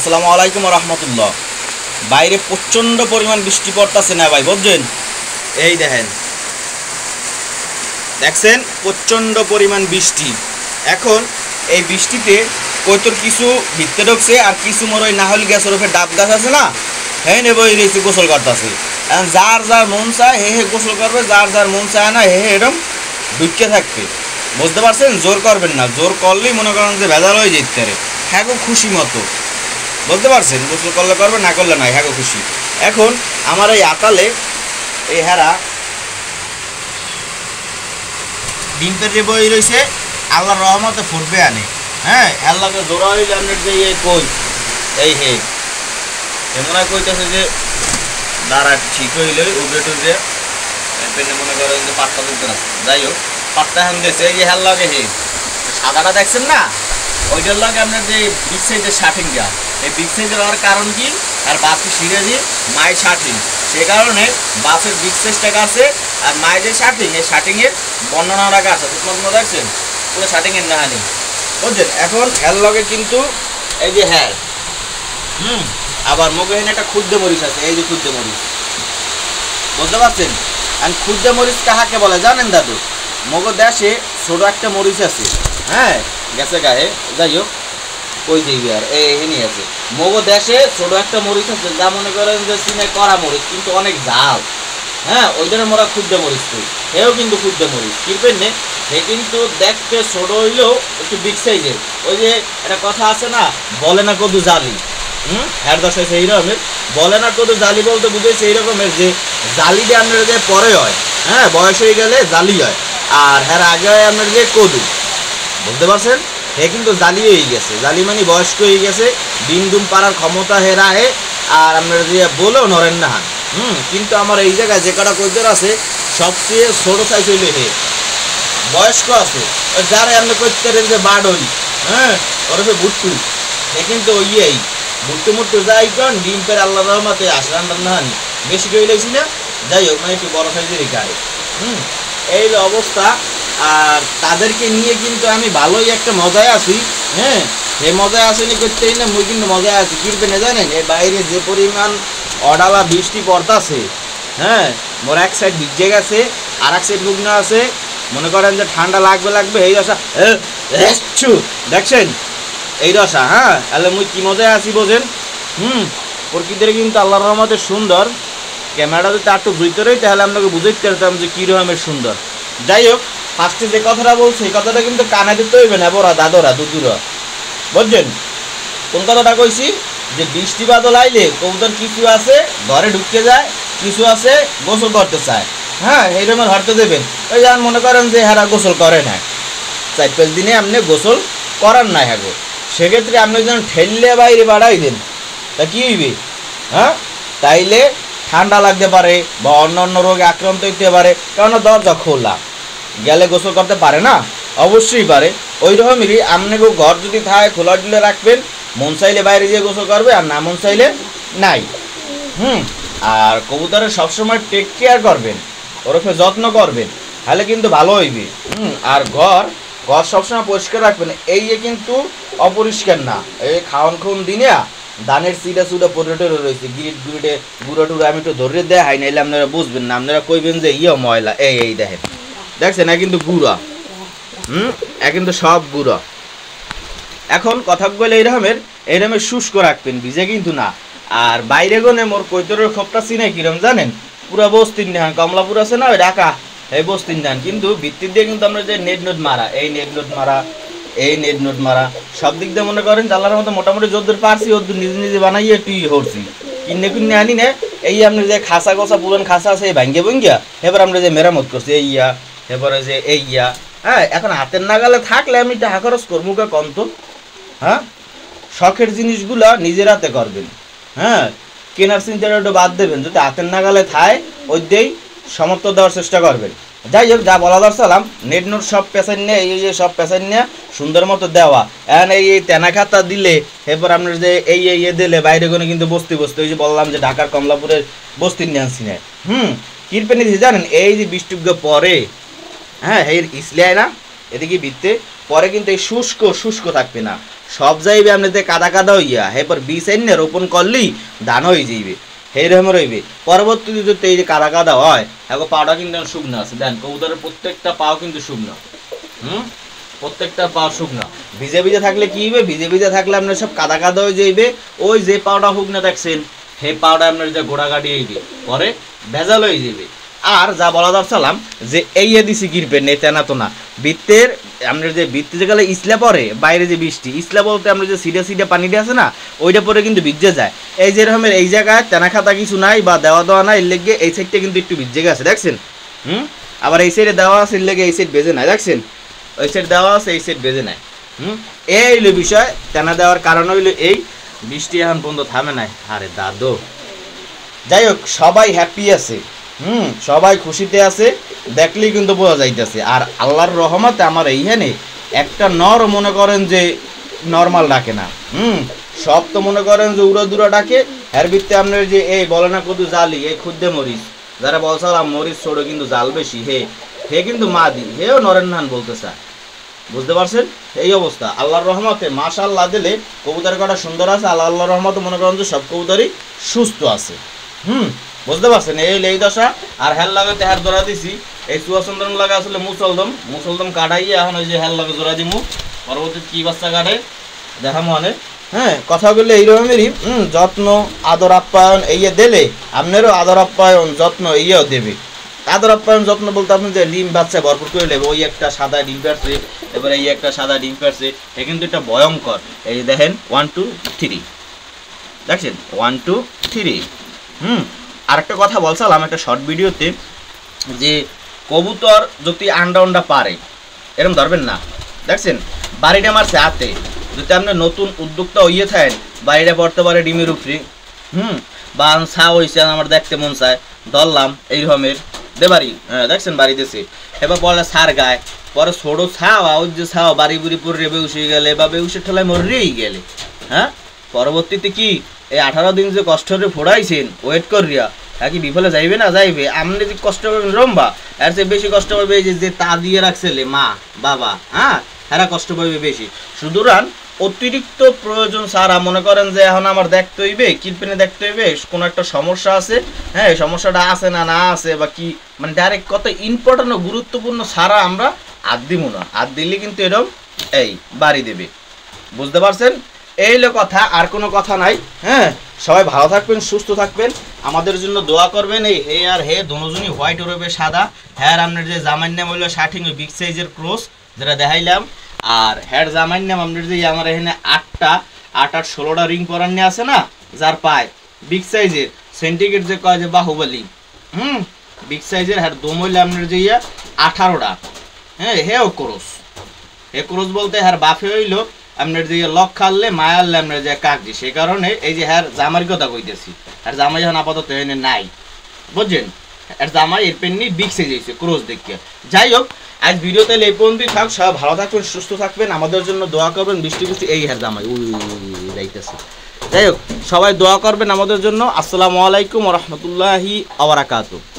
আসসালামু আলাইকুম ওয়া রাহমাতুল্লাহ। বাইরে প্রচণ্ড পরিমাণ বৃষ্টি পড়তেছে না ভাই, বুঝছেন? এই দেখছেন প্রচণ্ড পরিমাণ বৃষ্টি। এখন এই বৃষ্টিতে কইতর কিছু ভিতরে ঢুকছে আর কিছু মরই নাহল গ্যাসের উপরে ডাব গাছ আছে না, হ্যাঁ নেব রয়েছে গোসল করতেছে। এখন যার যার মন চায় হে গোসল করবে, যার যার মন চায় না হে এরকম ঢুকে থাকবে। বুঝতে পারছেন? জোর করবেন না, জোর করলেই মনে করেন যে ভেজাল হয়ে যেতে পারে। হ্যাঁ গো খুশি মতো, বুঝতে পারছেন? গোসল করলে করবে, না করলে নাই, হ্যাঁ গো খুশি। এখন আমার এই আতালে এই হেরা ডিম্পের রে বই রয়েছে, আল্লাহর রহমতে ফুটবে আনে। হ্যাঁ আল্লাহকে জোড়া হইলে আপনার যে কই এই হে এমন কইতেছে যে দাঁড়া ঠিক হইলে উবরে টুবরে পেনে মনে করেন যে পাত্তা তুলতে না। যাই হোক পাত্তা হান দিয়েছে এই যে হেল লাগে হে সাদাটা দেখছেন না, ওইটার লাগে আপনার যে বিগ সাইজের শার্টিংটা, এই বিগ সাইজের হওয়ার কারণ কি, আর বাসকে সিরাজি মাই শার্টিং, সে কারণে বাসের বিগ সাইজটা আছে আর মায়ের যে শার্টিং এই শার্টিংয়ের বর্ণনা রাখা আছে। তোমার দেখছেন পুরো শার্টিংয়ের নাহানি, বুঝছেন? এখন হেল লগে কিন্তু এই যে হ্যাঁ আবার মুখে এখানে একটা ক্ষুদ্র মরিচ আছে, এই যে ক্ষুদ্র মরিচ, বুঝতে পারছেন? আর ক্ষুদ্র মরিচ কাহাকে বলে জানেন দাদু? মগো দেশে ছোট একটা মরিচ আছে, হ্যাঁ গেছে গায়ে, যাই হোক ওই যাইবে আর এখানেই আছে। মগো দেশে ছোট একটা মরিচ আছে যা মনে করেন যে চিনে কড়া মরিচ কিন্তু অনেক ঝাল, হ্যাঁ ওই জন্য মোরা ক্ষুদ্র মরিচ কই, হেও কিন্তু ক্ষুদ্র মরিচ কিনবেন নে, হে কিন্তু দেখতে ছোট হইলেও একটু বিগ সাইজের। ওই যে একটা কথা আছে না, বলে না কদু জালি, হ্যার দশা সেই রকমের, বলে না কদু জালি বলতে বুঝেছে এই রকমের যে জালি দিয়ে আপনার যে পরে হয়, হ্যাঁ বয়স হয়ে গেলে জালি হয়, আর হ্যার আগে হয় আপনার যে কদু, বুঝতে পারছেন? হে কিন্তু জালি হয়ে গেছে, জালি মানে বয়স্ক হয়ে গেছে, ডিম ডুম পাড়ার ক্ষমতা হেরা হে, আর আপনার যে বলেও নরেন না হান। কিন্তু আমার এই জায়গায় যে কটা কৈতর আছে সবচেয়ে ছোট সাইজ হইলে হে বয়স্ক আছে, যারা আপনি কৈতেন যে বাডই, হ্যাঁ ওরফে ভুট্টু, হে কিন্তু ওই ভুট্টু মুট্টু যাই কন ডিম্পের আল্লাহ রহমতে আসলাম না হানি বেশি করে লেগছি না, যাই হোক মানে একটু বড় সাইজেরই গায়ে। এই অবস্থা, আর তাদেরকে নিয়ে কিন্তু আমি ভালোই একটা মজায় আছি। হ্যাঁ হে মজায় আসেনি করতেই না, মুই কিন্তু মজায় আছি কিনবে না জানেন? এর বাইরে যে পরিমাণ অডালা বৃষ্টি পড়তাছে, হ্যাঁ মোর এক সাইড ভিজে গেছে আর এক সাইড শুকনো আছে, মনে করেন যে ঠান্ডা লাগবে এই দশা দেখছেন এই দশা। হ্যাঁ তাহলে মুই কি মজায় আছি বোঝেন? প্রকৃতির কিন্তু আল্লাহর রহমতে সুন্দর, ক্যামেরাটা যদি একটু ভিতরেই তাহলে আপনাকে বুঝাইতে পারতাম যে কী রকমের সুন্দর। যাই হোক ফার্স্টে যে কথাটা বলছি এই কথাটা কিন্তু কানে দিতে হইবে না, বড়া দাদরা দুদুরা, বুঝছেন? কোন কথাটা কইছি যে বৃষ্টি বাদল আইলে কবুতর কিছু আছে ঘরে ঢুকতে যায়, কিছু আছে গোসল করতে চায়, হ্যাঁ এইরকম হরতে দেবেন। ওই যেমন মনে করেন যে হেরা গোসল করে না, 4-5 দিনে আপনি গোসল করার নাই হ্যাঁ, সেক্ষেত্রে আপনি যখন ঠেললে বাইরে বাড়াই দেন তা কী হইবে? হ্যাঁ তাইলে ঠান্ডা লাগতে পারে বা অন্য রোগে আক্রান্ত হইতে পারে, কেননা দরজা খোলা, গেলে গোসল করতে পারে না, অবশ্যই পারে। ওই রকমেরই আপনাকে ঘর যদি থাকে খোলা দিলে রাখবেন, মন চাইলে বাইরে গিয়ে গোসল করবে আর না মন চাইলে নাই। আর কবুতরের সবসময় টেক কেয়ার করবেন, ওরফে যত্ন করবেন, তাহলে কিন্তু ভালো হইবে। আর ঘর সবসময় পরিষ্কার রাখবেন। এই কিন্তু অপরিষ্কার না, এই খাওয়ান দিনে ধানের সিডা সুডা পটেটো রয়েছে, গিরিটে গুঁড়ো টুড়ো আমি একটু ধরে দেখাই, নাইলে আপনারা বুঝবেন না, আপনারা কইবেন যে ময়লা। এই দেখছেন না কিন্তু গুঁড়া, কিন্তু সব গুঁড়া। এখন কথা বলে এইরকমের শুষ্ক রাখবেন, ভিজে কিন্তু না। আর বাইরে গনে মোর কৈতরের খোপটা চিনে কিরম জানেন? পুরা বস্তির ধান, কমলাপুর আছে না ওই ঢাকা, এই বস্তির ধান কিন্তু ভিত্তির দিয়ে কিন্তু আমরা যে নেট মারা, এই নেট মারা সব দিক দিয়ে মনে করেন জানলার মতো মোটামুটি যদ্দূর পারছি ওদ্দূর নিজে বানাইয়ে একটু হরছি, কিনে আনি না। এই আপনি যে খাসা গোসা পুরান খাসা আছে এই ভাঙ্গিয়া এবার আমরা যে মেরামত করছি এবারে যে হ্যাঁ এখন হাতের নাগালে থাকলে আমি টাকা খরচ করবো কম তো। হ্যাঁ শখের জিনিসগুলা নিজের হাতে করবেন, হ্যাঁ কেনার চিন্তাটা একটু বাদ দেবেন, যদি হাতের নাগালে থায় ওই দিয়েই সমর্থ দেওয়ার চেষ্টা করবেন। যাই হোক যা বলা দরছিলাম, নেট সব পেছান নিয়ে এই যে সব পেছান নিয়ে সুন্দর মতো দেওয়া, এখন এই তেনা খাতা দিলে এরপর আপনার যে এই দিলে বাইরে কোনো কিন্তু বস্তি ওই যে বললাম যে ঢাকার কমলাপুরের বস্তির নিয়ে আনছি না। কিরপে নিয়েছি জানেন? এই যে বৃষ্টিজ্ঞ পরে, হ্যাঁ এই ইসলিয়ায় না এদিকে ভিত্তে পরে কিন্তু এই শুষ্ক শুষ্ক থাকবে না, সব যাইবে আপনাদের কাদা কাদা হইয়া, এরপর বীজ এনে রোপণ করলেই ধান হয়ে যাইবে, সেই রকম রইবে। পরবর্তীতে যদি এই যে কাদা কাদা হয়, এখন পাটা কিন্তু শুকনো আছে, দেন কবুতরের প্রত্যেকটা পাও কিন্তু শুকনো, প্রত্যেকটা পা শুকনো। ভিজে ভিজে থাকলে কি হবে, ভিজে ভিজে থাকলে আপনার সব কাদা কাদা হয়ে যাইবে, ওই যে পাউডার শুকনো দেখছেন সেই পাউডার আপনার যে গোড়া কাটিয়ে দিবে, পরে ভেজাল হয়ে যাবে। আর যা বলা দরছিলাম যে এই দিছি গিরবে নেতা না তো না, বৃত্তের আপনার যে বৃত্তে যে গেলে ইসলা পরে বাইরে যে বৃষ্টি, ইসলা বলতে আমরা যে সিডে সিডে পানিটা আছে না, ওইটা পরে কিন্তু ভিজে যায়। এই যে রকমের এই জায়গায় তেনা খাতা কিছু নাই বা দেওয়া দেওয়া নাই, এর লেগে এই সাইডটা কিন্তু একটু ভিজে গেছে দেখছেন। আবার এই সাইডে দেওয়া আছে, এর লেগে এই সাইড বেজে নাই দেখছেন, ওই সাইড দেওয়া আছে এই সাইড বেজে নাই। এই হইলো বিষয়। তেনা দেওয়ার কারণ হইলো এই বৃষ্টি এখন পর্যন্ত থামে নাই। আরে দাদু, যাই হোক সবাই হ্যাপি আছে, সবাই খুশিতে আছে, দেখলেই কিন্তু বোঝা যাইতেছে। আর আল্লাহর রহমতে আমার এইখানে একটা নর মনে করেন যে নর্মাল ডাকে না, সব তো মনে করেন যে উড়ো দুরা ডাকে। এর ভিত্তে আপনার যে এই বলে না কদু জালি, এই খুদ্দে মরিচ যারা বলছিলাম মরিচ ছোড়ো কিন্তু জাল বেশি, হে কিন্তু মা দি, হেও নরেন নান বলতে চায়, বুঝতে পারছেন? এই অবস্থা আল্লাহর রহমতে মাশাআল্লাহ দিলে কবুতরের কটা সুন্দর আছে। আল্লাহর রহমতে মনে করেন যে সব কবুতরই সুস্থ আছে, বুঝতে পারছেন? এই দশা। আর হেল লাগাতে হের জোড়া দিছি, এই চুয়াচন্দন লাগা আসলে মুসলদম কাটাইয়ে এখন ওই যে হেল লাগে জোড়া দিমু, পরবর্তী কি বাচ্চা কাটে দেখা মনে। কথা বললে এইরকমেরই যত্ন আদর আপ্যায়ন এইয়ে দিলে আপনারও আদর আপ্যায়ন যত্ন এইয়েও দেবে। আদর আপ্যায়ন যত্ন বলতে আপনি যে ডিম বাচ্চা ভরপুর করে নেবে, ওই একটা সাদা ডিম পারছে, এবার এই একটা সাদা ডিম পারছে, এ কিন্তু এটা ভয়ঙ্কর। এই দেখেন 1 2 3 দেখছেন 1 2 3। আরেকটা কথা বলছিলাম একটা শর্ট ভিডিওতে, যে কবুতর যদি আন্ডা পারে এরকম ধরবেন না, দেখছেন বাড়িটা মারছে হাতে, যদি আপনি নতুন উদ্যোক্তা হইয়ে থাকেন বাড়িটা পড়তে পারে ডিমের উপরে, বা ছা হয়েছে আমার দেখতে মন চায় ধরলাম এই রকমের দে বাড়ি, দেখছেন বাড়িতেছে, এবার বলে সার গায়ে, পরে ছোটো ছাওয়া ওই যে ছাওয়া বাড়ি বুড়ি পরে বেউসে গেলে বা বেউসের ঠেলায় মরেই গেলে, পরবর্তীতে কি এই 18 দিন যে কষ্ট করে ফোড়াইছেন ওয়েট করিয়া, কি বিফলে যাইবে না যাইবে? আপনি যদি কষ্ট করবেন রম্বা, এর চেয়ে বেশি কষ্ট পাবে যে তা দিয়ে রাখছিলে মা বাবা, এরা কষ্ট পাবে বেশি। সুতরাং অতিরিক্ত প্রয়োজন সারা মনে করেন যে এখন আমার দেখতে হইবে কিলপেনে দেখতে হইবে কোনো একটা সমস্যা আছে, এই সমস্যাটা আছে না না আছে বা কি, মানে ডাইরেক্ট কত ইম্পর্টেন্ট ও গুরুত্বপূর্ণ সারা আমরা আর দিব না, আর দিলে কিন্তু এরকম এই বাড়ি দেবে, বুঝতে পারছেন? এই হলো কথা, আর কোনো কথা নাই। সবাই ভালো থাকবেন, সুস্থ থাকবেন, আমাদের জন্য দোয়া করবেন। এই হে আর হে দুজনই হোয়াইট ওরবে সাদা, হ্যাঁ আপনার যে জামাইয়ের নাম হইলো শার্টিং ওই বিগ সাইজের ক্রস যেটা দেখাইলাম, আর হ্যার জামাইয়ের নাম আপনার যে আমার এখানে 8 16টা রিং পরান নিয়ে আছে না, যার পায় বিগ সাইজের সেন্টিগ্রেড যে কয় যে বাহুবলী, বিগ সাইজের হ্যার দম হইলে আপনার যে 18টা, হেও ক্রস, হে ক্রস বলতে হ্যার বাফে হইলো আপনার যে লক খাললে মায়ালে আপনার যে কাকজি, সে কারণে এই যে হ্যার জামার কথা কইতেছি, আর জামাই এখন আপাতত এনে নাই, বুঝছেন? আর জামাই এর পেন নিয়ে বিগ সাইজ হয়েছে ক্রস দেখে। যাই হোক আজ ভিডিও তাহলে এই পর্যন্তই থাক, সবাই ভালো থাকবেন, সুস্থ থাকবেন, আমাদের জন্য দোয়া করবেন। বৃষ্টি এই হ্যার জামাই যাইতেছে। যাই হোক সবাই দোয়া করবেন আমাদের জন্য। আসসালামু আলাইকুম ওয়া রাহমাতুল্লাহি ওয়া বারাকাতুহু।